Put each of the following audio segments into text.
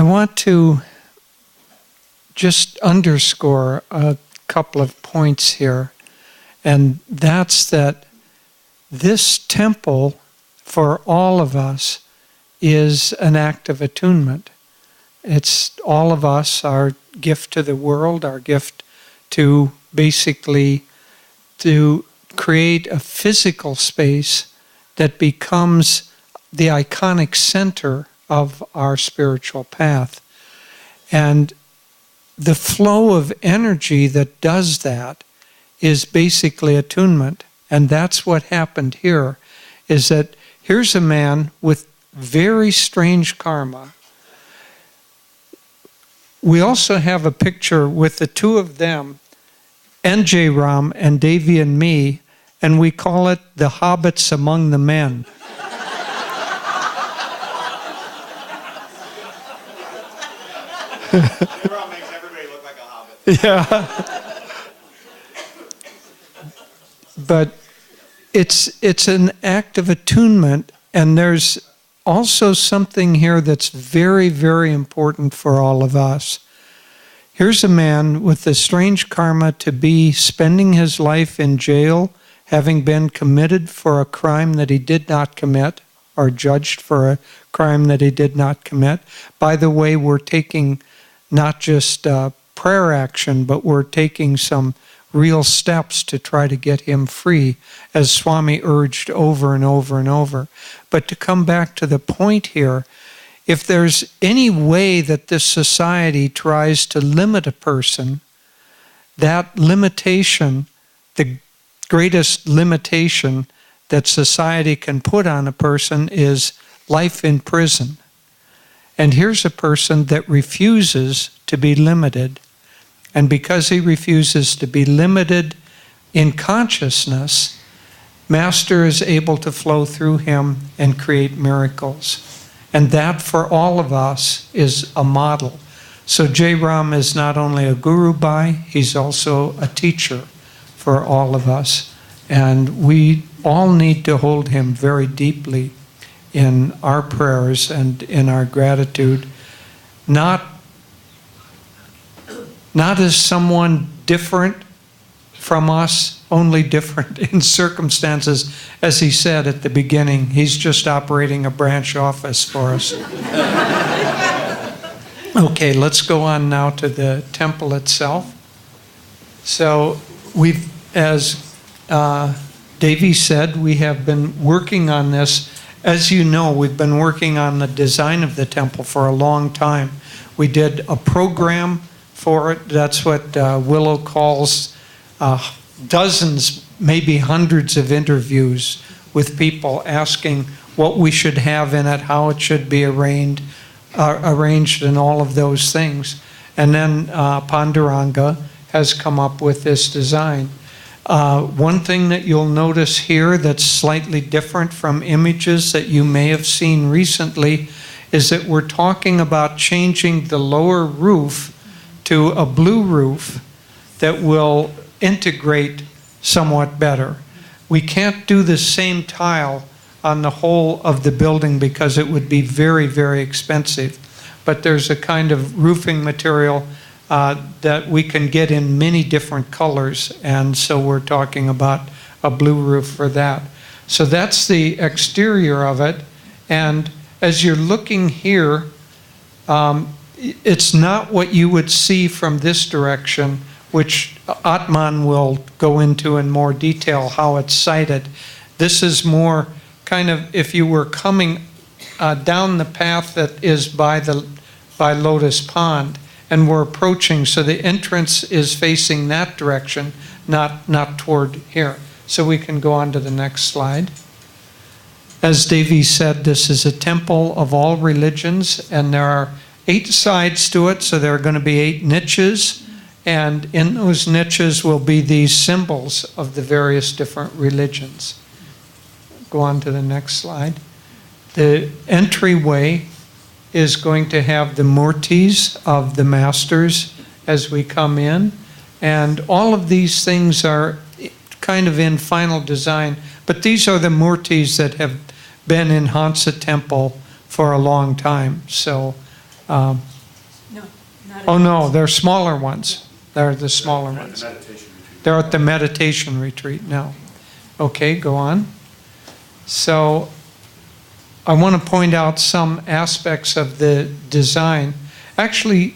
I want to just underscore a couple of points here, and that's that this temple for all of us is an act of attunement. It's all of us, our gift to the world, our gift to basically to create a physical space that becomes the iconic center of our spiritual path. And the flow of energy that does that is basically attunement. And that's what happened here, is that here's a man with very strange karma. We also have a picture with the two of them, NJ Ram and Devi and me, and we call it the hobbits among the men. Ram makes everybody look like a hobbit. Yeah. But it's an act of attunement, and there's also something here that's very, very important for all of us. Here's a man with a strange karma to be spending his life in jail, having been committed for a crime that he did not commit, or judged for a crime that he did not commit. By the way, we're taking not just prayer action, but we're taking some real steps to try to get him free, as Swami urged over and over and over. But to come back to the point here, if there's any way that this society tries to limit a person, that limitation, the greatest limitation that society can put on a person is life in prison. And here's a person that refuses to be limited. And because he refuses to be limited in consciousness, Master is able to flow through him and create miracles. And that for all of us is a model. So J. Ram is not only a guru bhai, he's also a teacher for all of us. And we all need to hold him very deeply in our prayers and in our gratitude, not as someone different from us, only different in circumstances. As he said at the beginning, he's just operating a branch office for us. Okay, let's go on now to the temple itself. So we've, as Devi said, we have been working on this. As you know, we've been working on the design of the temple for a long time. We did a program for it. That's what Willow calls dozens, maybe hundreds of interviews with people asking what we should have in it, how it should be arranged, and all of those things. And then Panduranga has come up with this design. One thing that you'll notice here that's slightly different from images that you may have seen recently is that we're talking about changing the lower roof to a blue roof that will integrate somewhat better. We can't do the same tile on the whole of the building because it would be very, very expensive. But there's a kind of roofing material that we can get in many different colors, and so we're talking about a blue roof for that. So that's the exterior of it, and as you're looking here, it's not what you would see from this direction, which Atman will go into in more detail how it's sited. This is more kind of if you were coming down the path that is by Lotus Pond, and we're approaching, so the entrance is facing that direction, not toward here. So we can go on to the next slide. As Devi said, this is a temple of all religions, and there are 8 sides to it, so there are going to be 8 niches, and in those niches will be these symbols of the various different religions. Go on to the next slide. The entryway is going to have the murtis of the masters as we come in, and all of these things are kind of in final design, but these are the murtis that have been in Hansa Temple for a long time. So No, not Oh, at no, all. they're smaller ones. They're the smaller They're at ones. the meditation retreat. They're at the meditation retreat now. Okay, go on. So I want to point out some aspects of the design. Actually,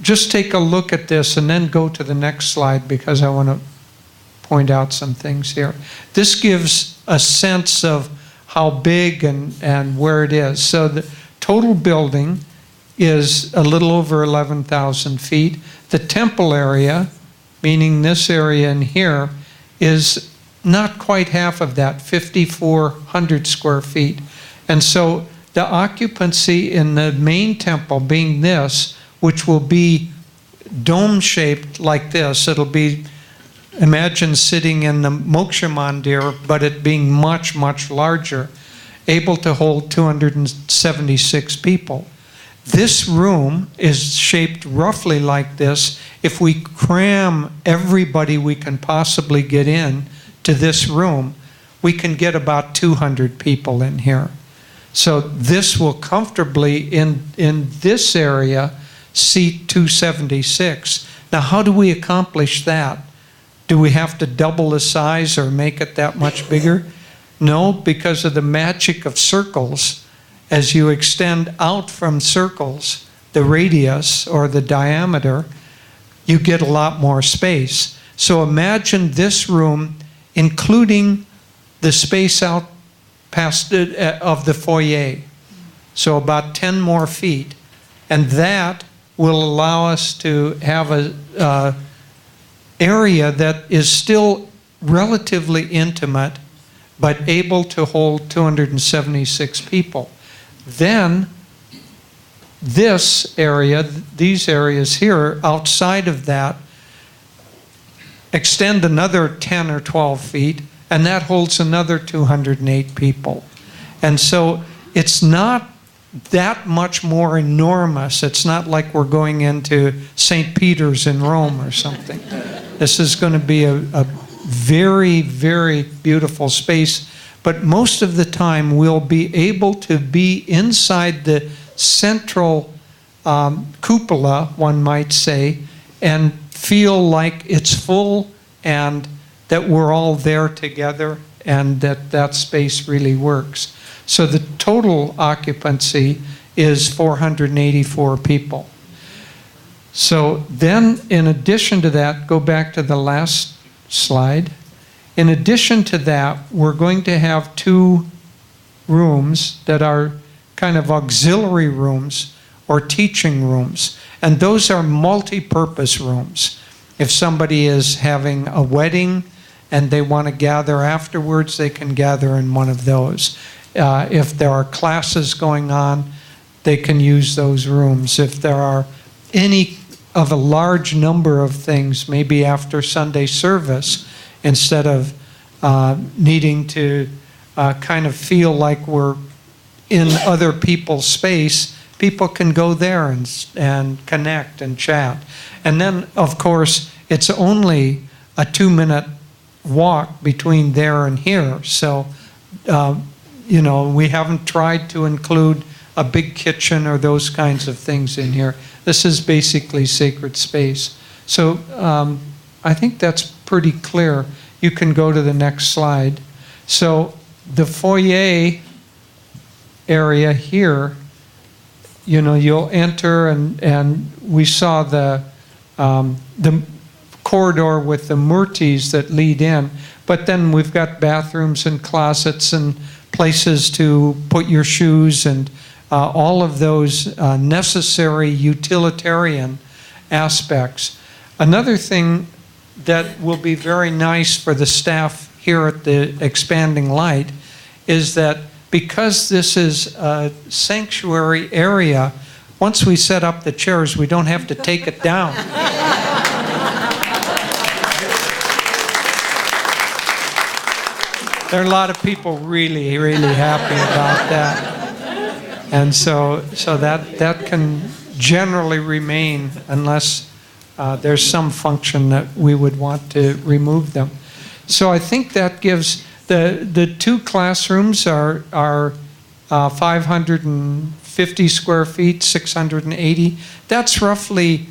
just take a look at this and then go to the next slide because I want to point out some things here. This gives a sense of how big and where it is. So the total building is a little over 11,000 feet. The temple area, meaning this area in here, is not quite half of that, 5,400 square feet. And so the occupancy in the main temple being this, which will be dome-shaped like this, it'll be, imagine sitting in the Moksha Mandir, but it being much, much larger, able to hold 276 people. This room is shaped roughly like this. If we cram everybody we can possibly get in to this room, we can get about 200 people in here. So this will comfortably, in this area, seat 276. Now, how do we accomplish that? Do we have to double the size or make it that much bigger? No, because of the magic of circles. As you extend out from circles, the radius or the diameter, you get a lot more space. So imagine this room, including the space out past of the foyer. So about 10 more feet. And that will allow us to have a area that is still relatively intimate, but able to hold 276 people. Then this area, these areas here, outside of that, extend another 10 or 12 feet, and that holds another 208 people. And so it's not that much more enormous. It's not like we're going into St. Peter's in Rome or something. This is going to be a very, very beautiful space. But most of the time, we'll be able to be inside the central cupola, one might say, and feel like it's full and that we're all there together and that space really works. So the total occupancy is 484 people. So then, in addition to that, go back to the last slide. In addition to that, we're going to have 2 rooms that are kind of auxiliary rooms or teaching rooms. And those are multi-purpose rooms. If somebody is having a wedding and they want to gather afterwards, they can gather in one of those. If there are classes going on, they can use those rooms. If there are any of a large number of things, maybe after Sunday service, instead of needing to kind of feel like we're in other people's space, people can go there and connect and chat. And then, of course, it's only a 2-minute walk between there and here. So, you know, we haven't tried to include a big kitchen or those kinds of things in here. This is basically sacred space. So I think that's pretty clear. You can go to the next slide. So the foyer area here, you know, you'll enter and we saw the corridor with the murtis that lead in, but then we've got bathrooms and closets and places to put your shoes and all of those necessary utilitarian aspects. Another thing that will be very nice for the staff here at the Expanding Light is that because this is a sanctuary area, once we set up the chairs, we don't have to take it down. There are a lot of people really, really happy about that. And so that can generally remain unless there's some function that we would want to remove them. So I think that gives the 2 classrooms are 550 50 square feet, 680. That's roughly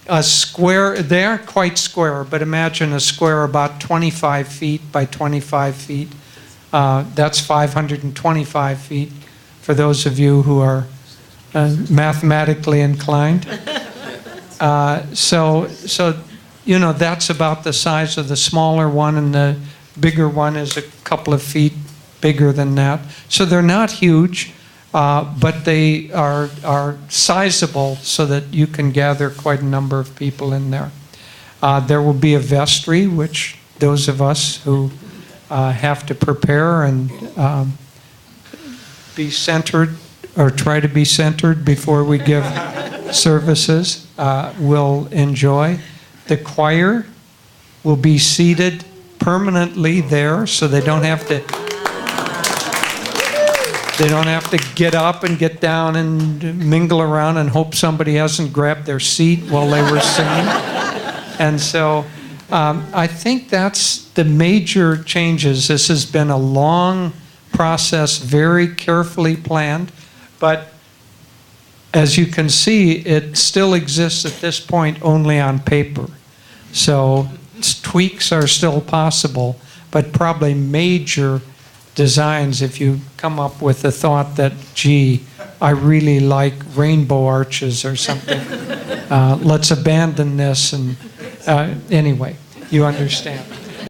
a square. They aren't quite square, but imagine a square about 25 feet by 25 feet. That's 525 feet for those of you who are mathematically inclined. So that's about the size of the smaller one, and the bigger one is a couple of feet bigger than that. So they're not huge, but they are sizable so that you can gather quite a number of people in there. There will be a vestry, which those of us who have to prepare and be centered or try to be centered before we give services will enjoy. The choir will be seated permanently there, so they don't have to get up and get down and mingle around and hope somebody hasn't grabbed their seat while they were singing. And so I think that's the major changes. This has been a long process, very carefully planned, but as you can see, it still exists at this point only on paper. So tweaks are still possible, but probably major designs, if you come up with the thought that, gee, I really like rainbow arches or something, let's abandon this. And anyway, you understand.